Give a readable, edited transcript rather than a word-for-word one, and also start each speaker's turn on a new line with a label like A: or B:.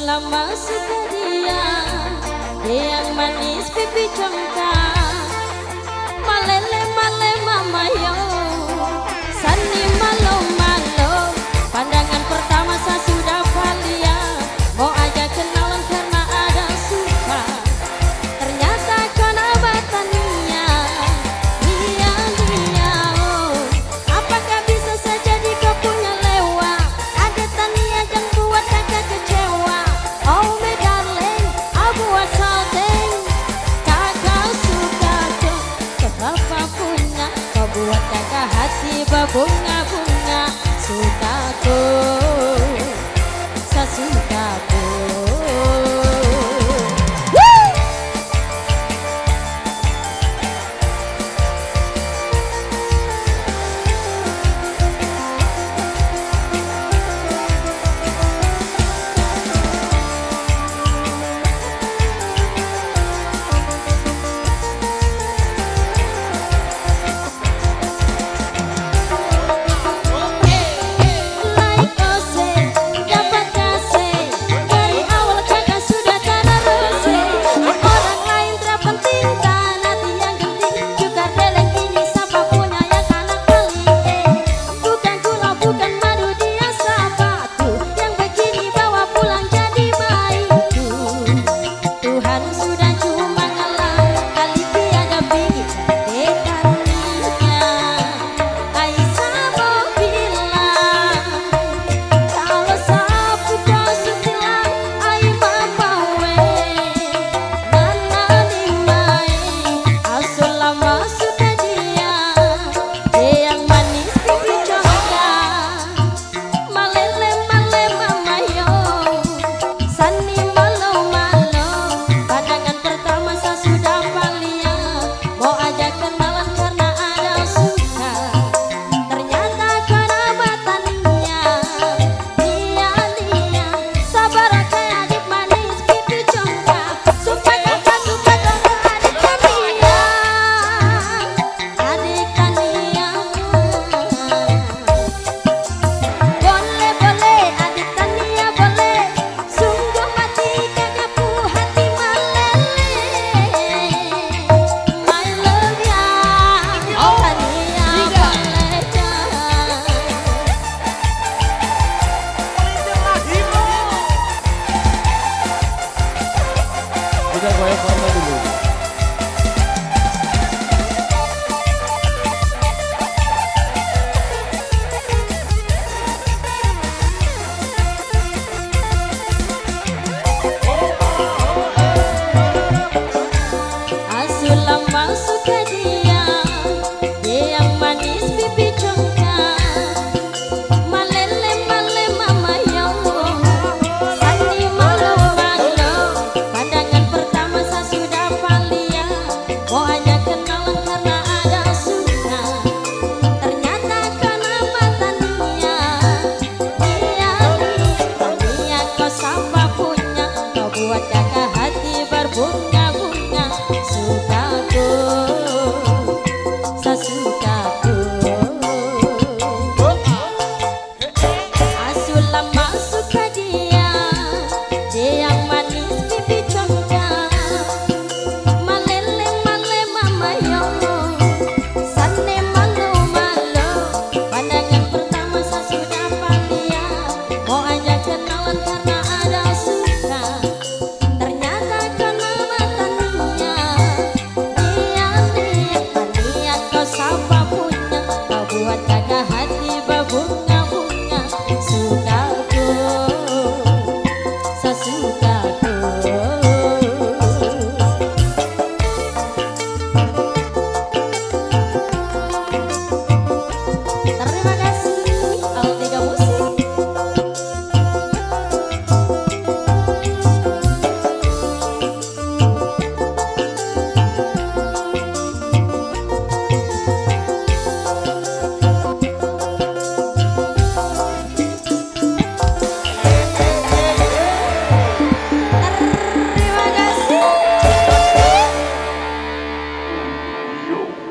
A: lama suka dia yang manis pipi congkak. Malele male mama yo, sani malo malo. Pandangan pertama saya sudah valia, mau aja kenalan karena ada suka. Ternyata konabatannya dia oh. Apakah bisa saja di kau punya lewa? Ada tania yang buat kakak kecewa. Oh my darling, aku salting. Kakak suka kau, kenapa punya? Kau buat kakak hati berbunga-bunga. Sukaku, saya sukaku.
B: Kita goyang warna dulu.
A: Asu lama suka dia yang manis pipi congkak. Malele male mama yo, sani malo malo. Pandangan pertama saya sudah valia, mau aja kenalan karena ada suka. Ternyata konabatannya dia kau sama punya. Kau buat kakak hati berbunga-bunga. Sukaku, saya sukaku. Asu lama suka dia yang manis pipi congkak. Malele male mama yo, sane malo malo. Pandangan pertama saya sudah valia, mau aja kenalan karena ada suka. Ternyata konabatannya dia kau sama punya. Kau buat kakak hati berbunga-bunga. Sukaku, saya sukaku.